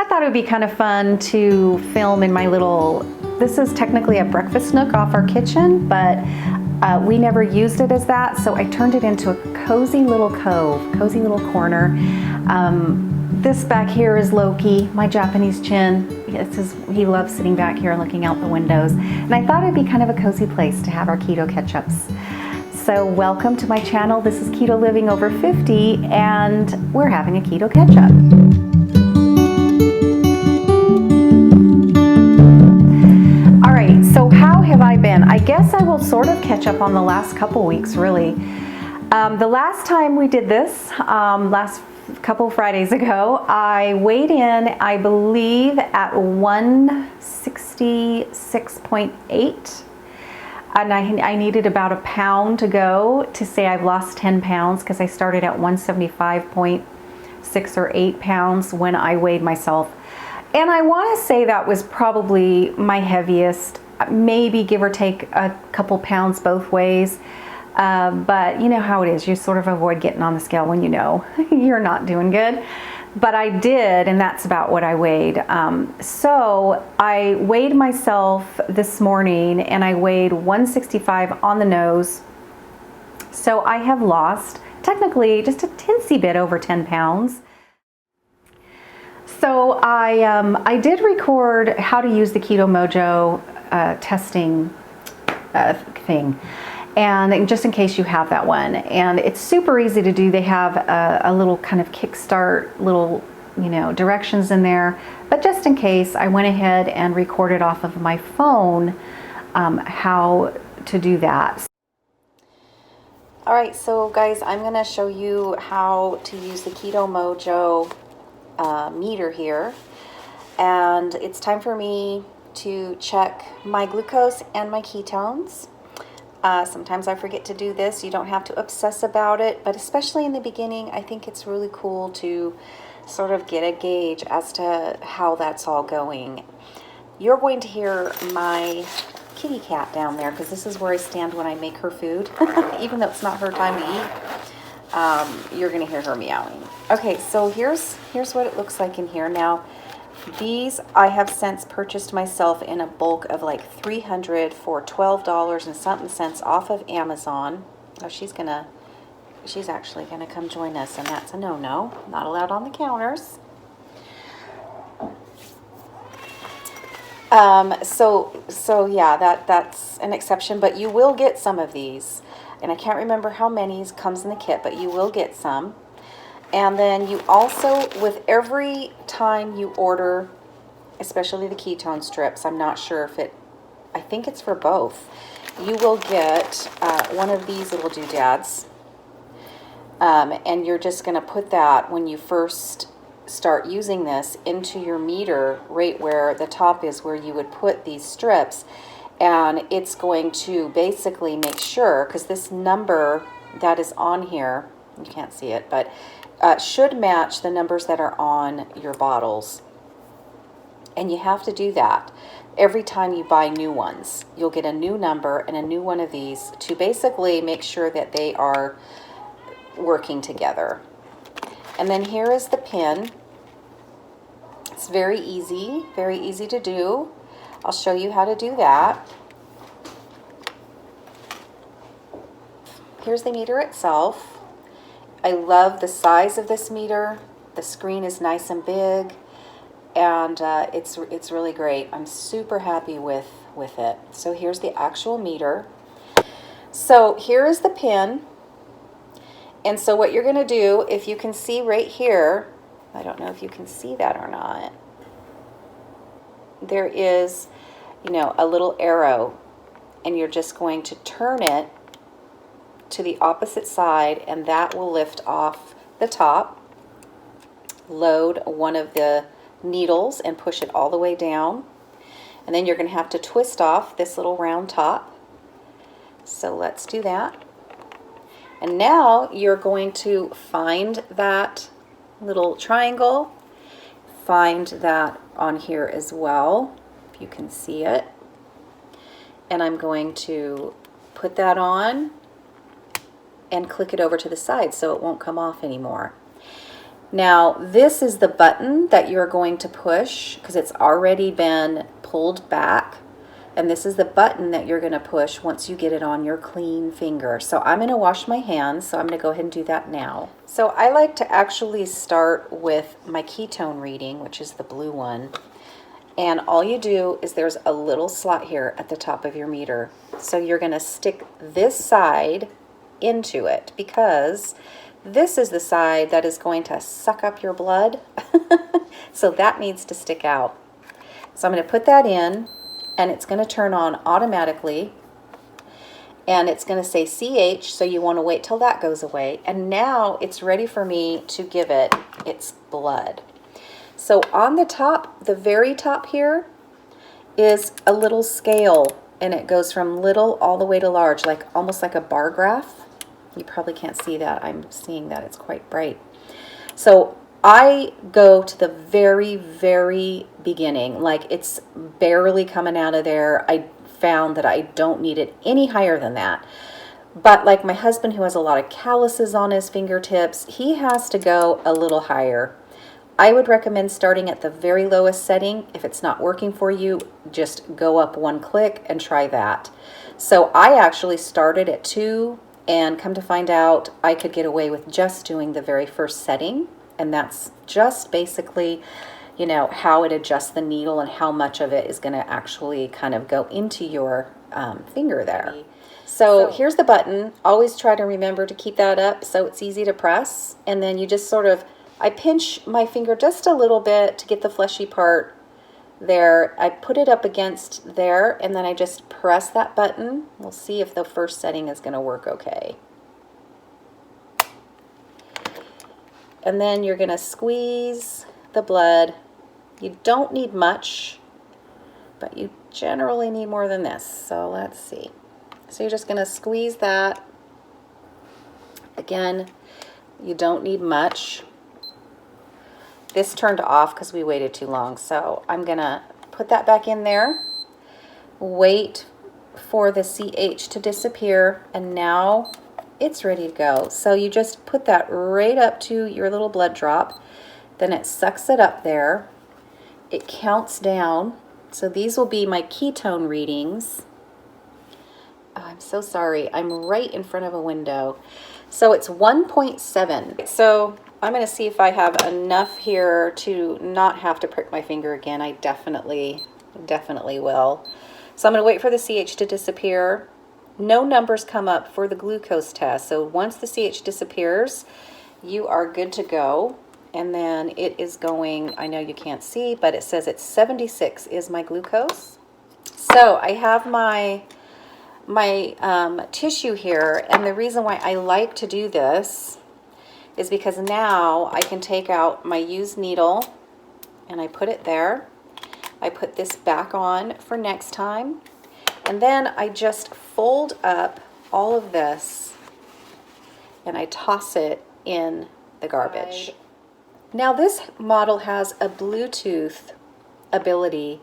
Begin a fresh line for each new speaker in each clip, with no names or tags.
I thought it would be kind of fun to film in my little, this is technically a breakfast nook off our kitchen, but we never used it as that, so I turned it into a cozy little cove, cozy little corner. This back here is Loki, my Japanese chin. He loves sitting back here and looking out the windows. And I thought it'd be kind of a cozy place to have our keto catch-ups. So welcome to my channel. This is Keto Living Over 50, and we're having a keto catch-up. All right, so how have I been? I guess I will sort of catch up on the last couple weeks, really. The last time we did this, last couple Fridays ago, I weighed in, I believe, at 166.8. And I needed about a pound to go to say I've lost 10 pounds because I started at 175.6 or 8 pounds when I weighed myself. And I want to say that was probably my heaviest, maybe give or take a couple pounds both ways. But you know how it is, you sort of avoid getting on the scale when you know you're not doing good. But I did, and that's about what I weighed. So I weighed myself this morning, and I weighed 165 on the nose. So I have lost, technically, just a teensy bit over 10 pounds. So I did record how to use the Keto Mojo testing thing. And just in case you have that one, and it's super easy to do. They have a little kind of kickstart, little, directions in there. But just in case, I went ahead and recorded off of my phone how to do that. All right, so guys, I'm going to show you how to use the Keto Mojo meter here, and it's time for me to check my glucose and my ketones. Sometimes I forget to do this. You don't have to obsess about it, but especially in the beginning, I think it's really cool to sort of get a gauge as to how that's all going. You're going to hear my kitty cat down there because this is where I stand when I make her food. Even though it's not her time to eat, you're going to hear her meowing. Okay, so here's what it looks like in here. Now, these I have since purchased myself in a bulk of like 300 for $12 and something cents off of Amazon. Oh, she's actually gonna come join us, and that's a no-no. Not allowed on the counters. So yeah, that's an exception, but you will get some of these, and I can't remember how many comes in the kit, but you will get some. And then you also, with every time you order, especially the ketone strips, I'm not sure if I think it's for both, you will get one of these little doodads. And you're just going to put that when you first start using this into your meter, right where the top is, where you would put these strips. And it's going to basically make sure, because this number that is on here, you can't see it, but should match the numbers that are on your bottles. And you have to do that every time you buy new ones. You'll get a new number and a new one of these to basically make sure that they are working together. And then here is the pin. It's very easy to do. I'll show you how to do that. Here's the meter itself. I love the size of this meter. The screen is nice and big, and it's really great. I'm super happy with it. So here's the actual meter. So here is the pin. And so what you're going to do, if you can see right here, I don't know if you can see that or not, there is, a little arrow, and you're just going to turn it to the opposite side, and that will lift off the top, load one of the needles and push it all the way down, and then you're going to have to twist off this little round top. So let's do that. And now you're going to find that little triangle, find that on here as well, if you can see it, and I'm going to put that on and click it over to the side so it won't come off anymore.
Now, this is the button that you're going to push because it's already been pulled back. And this is the button that you're going to push once you get it on your clean finger. So I'm going to wash my hands, so I'm going to go ahead and do that now. So I like to actually start with my ketone reading, which is the blue one. And all you do is there's a little slot here at the top of your meter. So you're going to stick this side into it because this is the side that is going to suck up your blood. So that needs to stick out. So I'm going to put that in, and it's going to turn on automatically. And it's going to say CH, so you want to wait till that goes away. And now it's ready for me to give it its blood. So on the top, the very top here, is a little scale, and it goes from little all the way to large, like almost like a bar graph. You probably can't see that. I'm seeing that. It's quite bright. So I go to the very, very beginning, like it's barely coming out of there. I found that I don't need it any higher than that. But like my husband, who has a lot of calluses on his fingertips, he has to go a little higher. I would recommend starting at the very lowest setting. If it's not working for you, just go up one click and try that. So I actually started at 2, and come to find out I could get away with just doing the very first setting. And that's just basically, you know, how it adjusts the needle and how much of it is going to actually kind of go into your finger there. So here's the button. Always try to remember to keep that up so it's easy to press. And then you just sort of, I pinch my finger just a little bit to get the fleshy part there. I put it up against there, and then I just press that button. We'll see if the first setting is going to work okay. And then you're going to squeeze the blood. You don't need much, but you generally need more than this. So let's see. So you're just going to squeeze that. Again, you don't need much. This turned off because we waited too long. So I'm going to put that back in there. Wait for the CH to disappear. And now it's ready to go. So you just put that right up to your little blood drop. Then it sucks it up there. It counts down. So these will be my ketone readings. Oh, I'm so sorry. I'm right in front of a window. So it's 1.7. So I'm going to see if I have enough here to not have to prick my finger again. I definitely will. So I'm going to wait for the CH to disappear. No numbers come up for the glucose test. So once the CH disappears, you are good to go. And then it is going, I know you can't see, but it says it's 76 is my glucose. So I have my tissue here, and the reason why I like to do this is because now I can take out my used needle and I put it there. I put this back on for next time, and then I just fold up all of this and I toss it in the garbage. Now this model has a Bluetooth ability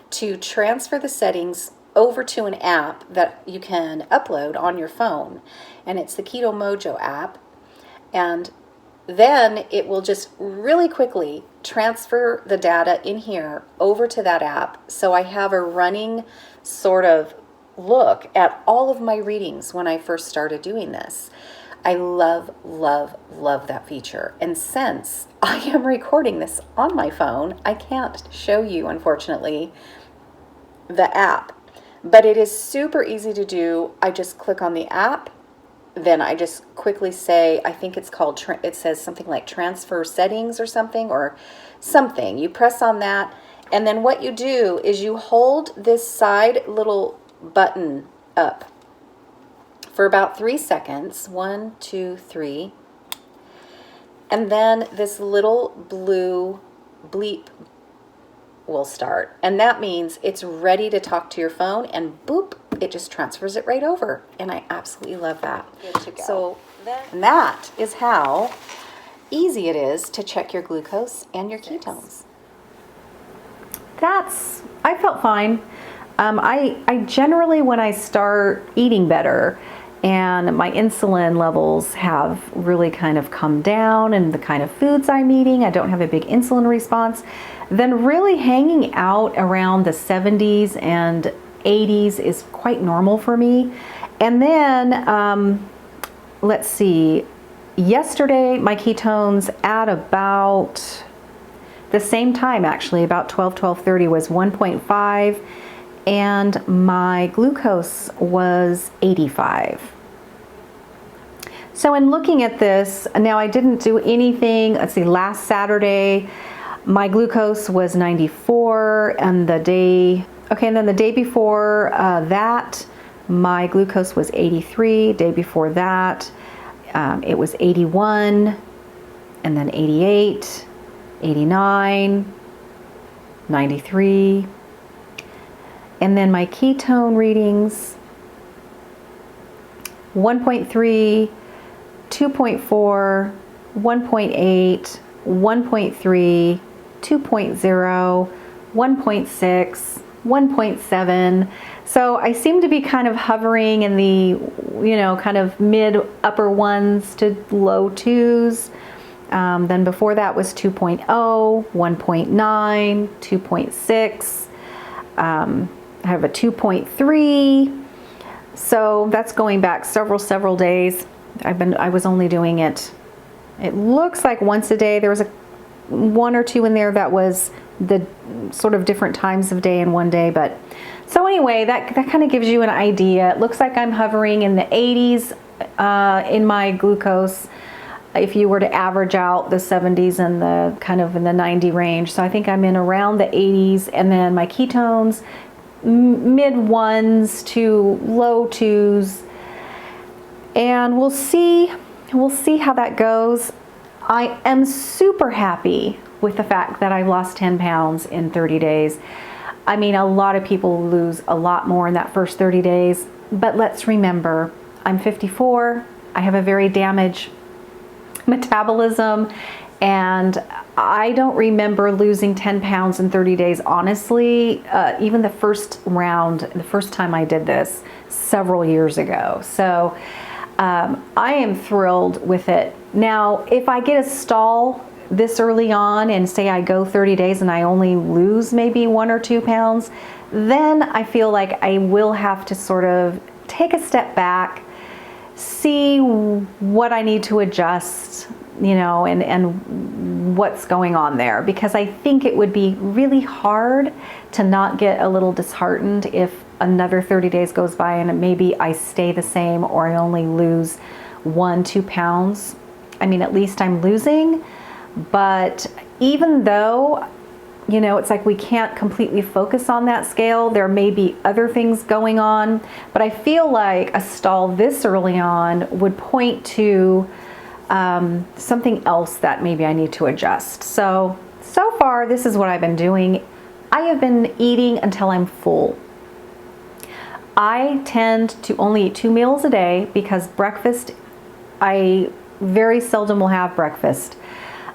to transfer the settings over to an app that you can upload on your phone, and it's the Keto Mojo app. And then it will just really quickly transfer the data in here over to that app. So I have a running sort of look at all of my readings when I first started doing this. I love, love, love that feature. And since I am recording this on my phone, I can't show you, unfortunately, the app. But it is super easy to do. I just click on the app. Then I just quickly say, I think it's called, it says something like transfer settings or something. You press on that. And then what you do is you hold this side little button up for about 3 seconds. 1, 2, 3. And then this little blue bleep will start. And that means it's ready to talk to your phone, and boop, it just transfers it right over. And I absolutely love that.
Good to go.
So that is how easy it is to check your glucose and your ketones.
I felt fine. I generally, when I start eating better and my insulin levels have really kind of come down, and the kind of foods I'm eating, I don't have a big insulin response, then really hanging out around the 70s and 80s is quite normal for me. And then, let's see, yesterday my ketones at about the same time, actually, about 12:30 was 1.5, and my glucose was 85. So in looking at this, now I didn't do anything, let's see, last Saturday, my glucose was 94, and then the day before that, my glucose was 83. Day before that, it was 81, and then 88, 89, 93. And then my ketone readings, 1.3, 2.4, 1.8, 1.3, 2.0, 1.6, 1.7. So I seem to be kind of hovering in the, kind of mid upper ones to low twos. Then before that was 2.0, 1.9, 2.6. I have a 2.3. So that's going back several days. I was only doing it looks like once a day. There was one or two in there that was the sort of different times of day in one day. But so anyway, that kind of gives you an idea. It looks like I'm hovering in the 80s in my glucose, if you were to average out the 70s and the kind of in the 90 range. So I think I'm in around the 80s, and then my ketones, mid ones to low twos, and we'll see how that goes. I am super happy with the fact that I've lost 10 pounds in 30 days. I mean, a lot of people lose a lot more in that first 30 days, but let's remember, I'm 54, I have a very damaged metabolism, and I don't remember losing 10 pounds in 30 days, honestly, even the first time I did this several years ago. So I am thrilled with it. Now, if I get a stall this early on and say I go 30 days and I only lose maybe 1 or 2 pounds, then I feel like I will have to sort of take a step back, see what I need to adjust, and what's going on there, because I think it would be really hard to not get a little disheartened if another 30 days goes by and maybe I stay the same, or I only lose 1-2 pounds. I mean, at least I'm losing. But even though, it's like we can't completely focus on that scale, there may be other things going on, but I feel like a stall this early on would point to something else that maybe I need to adjust. So far, this is what I've been doing. I have been eating until I'm full. I tend to only eat 2 meals a day because breakfast, I very seldom will have breakfast.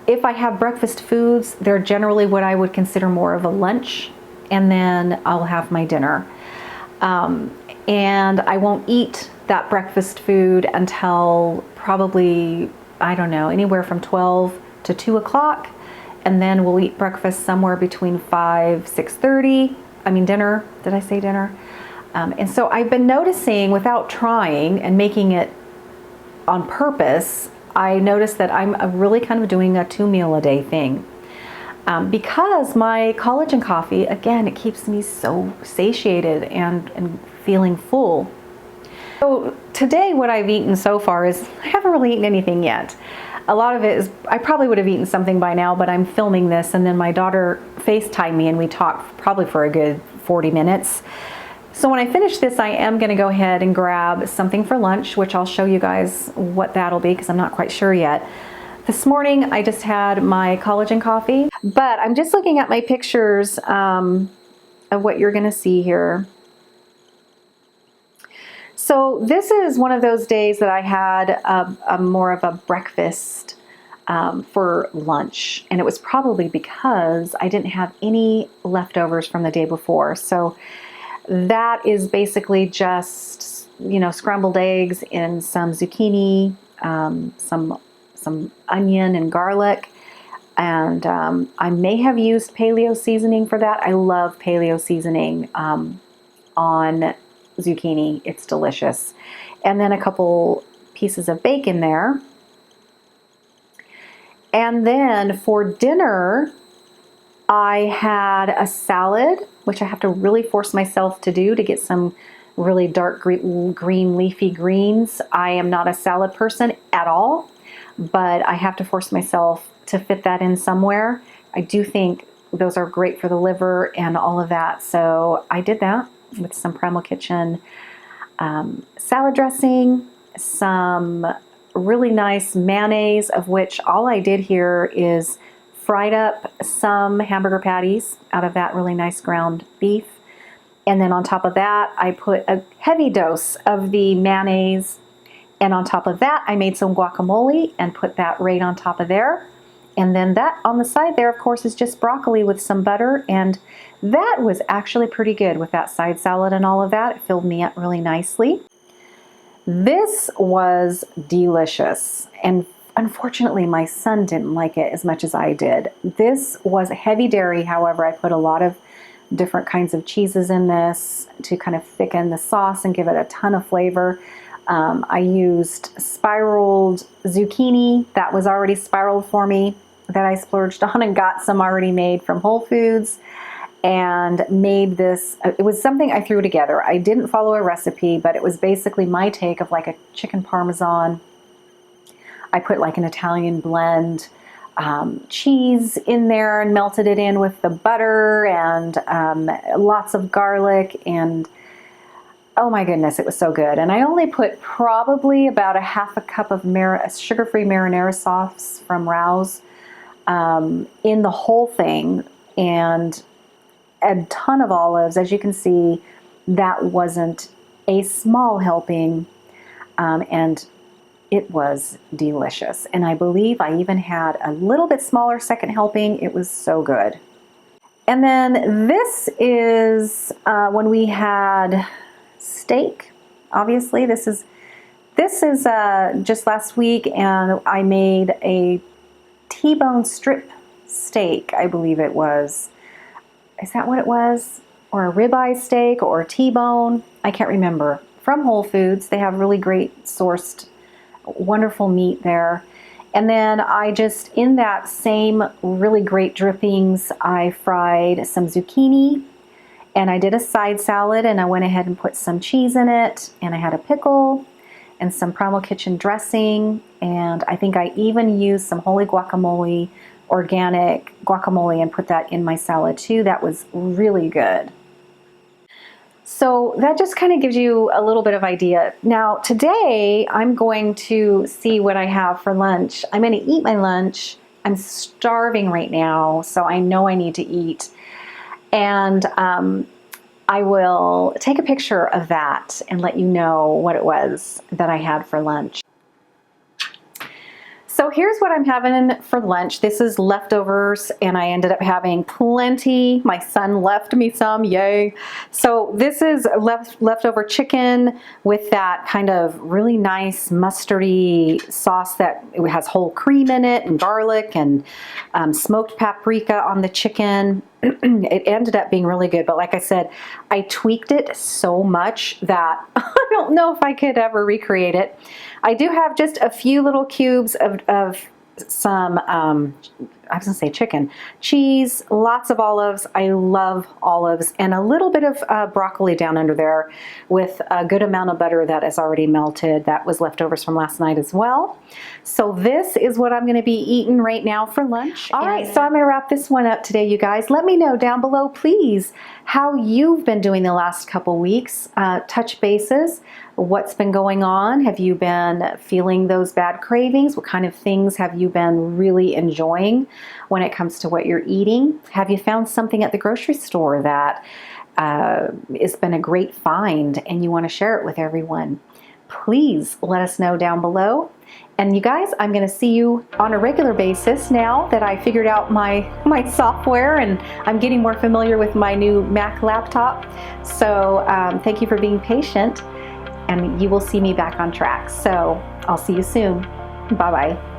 If I have breakfast foods, they're generally what I would consider more of a lunch, and then I'll have my dinner. And I won't eat that breakfast food until probably, I don't know, anywhere from 12 to 2 o'clock. And then we'll eat breakfast somewhere between 6:30. I mean dinner, did I say dinner? And so I've been noticing, without trying and making it on purpose, I noticed that I'm really kind of doing a 2 meal a day thing. Because my collagen coffee, again, it keeps me so satiated and feeling full. So today what I've eaten so far is, I haven't really eaten anything yet. A lot of it is, I probably would have eaten something by now, but I'm filming this, and then my daughter FaceTimed me and we talked probably for a good 40 minutes. So when I finish this, I am going to go ahead and grab something for lunch, which I'll show you guys what that'll be, because I'm not quite sure yet. This morning, I just had my collagen coffee, but I'm just looking at my pictures of what you're going to see here. So this is one of those days that I had a more of a breakfast for lunch, and it was probably because I didn't have any leftovers from the day before. So that is basically just scrambled eggs and some zucchini, some onion and garlic. And I may have used paleo seasoning for that. I love paleo seasoning on zucchini. It's delicious. And then a couple pieces of bacon there. And then for dinner, I had a salad, which I have to really force myself to do to get some really dark green leafy greens. I am not a salad person at all, but I have to force myself to fit that in somewhere. I do think those are great for the liver and all of that. So I did that with some Primal Kitchen salad dressing, some really nice mayonnaise, of which all I did here is fried up some hamburger patties out of that really nice ground beef. And then on top of that, I put a heavy dose of the mayonnaise. And on top of that, I made some guacamole and put that right on top of there. And then that on the side there, of course, is just broccoli with some butter. And that was actually pretty good with that side salad and all of that. It filled me up really nicely. This was delicious. And unfortunately, my son didn't like it as much as I did. This was heavy dairy. However, I put a lot of different kinds of cheeses in this to kind of thicken the sauce and give it a ton of flavor. I used spiraled zucchini that was already spiraled for me that I splurged on and got some already made from Whole Foods, and made this. It was something I threw together. I didn't follow a recipe, but it was basically my take of like a chicken parmesan. I put like an Italian blend cheese in there and melted it in with the butter and lots of garlic, and oh my goodness, it was so good. And I only put probably about a half a cup of sugar-free marinara sauce from Rouse in the whole thing, and a ton of olives. As you can see, that wasn't a small helping, and it was delicious. And I believe I even had a little bit smaller second helping. It was so good. And then this is when we had steak. Obviously, this is just last week, and I made a T-bone strip steak, I believe it was. Is that what it was? Or a ribeye steak or a T-bone? I can't remember. From Whole Foods. They have really great sourced, wonderful meat there. And then I just, in that same really great drippings, I fried some zucchini, and I did a side salad, and I went ahead and put some cheese in it, and I had a pickle and some Primal Kitchen dressing, and I think I even used some holy guacamole, organic guacamole, and put that in my salad too. That was really good. So that just kind of gives you a little bit of idea. Now today I'm going to see what I have for lunch. I'm going to eat my lunch. I'm starving right now, so I know I need to eat. And I will take a picture of that and let you know what it was that I had for lunch. So here's what I'm having for lunch. This is leftovers, and I ended up having plenty. My son left me some, yay. So this is leftover chicken with that kind of really nice mustardy sauce that it has whole cream in it and garlic and smoked paprika on the chicken. It ended up being really good, but like I said, I tweaked it so much that I don't know if I could ever recreate it. I do have just a few little cubes of some, I was gonna say chicken, cheese, lots of olives. I love olives, and a little bit of broccoli down under there with a good amount of butter that is already melted. That was leftovers from last night as well. So this is what I'm gonna be eating right now for lunch. All right, so I'm gonna wrap this one up today, you guys. Let me know down below, please, how you've been doing the last couple weeks. Touch bases. What's been going on? Have you been feeling those bad cravings? What kind of things have you been really enjoying when it comes to what you're eating? Have you found something at the grocery store that has been a great find and you want to share it with everyone? Please let us know down below. And you guys, I'm going to see you on a regular basis now that I figured out my software and I'm getting more familiar with my new Mac laptop. So thank you for being patient. and you will see me back on track. So I'll see you soon. Bye-bye.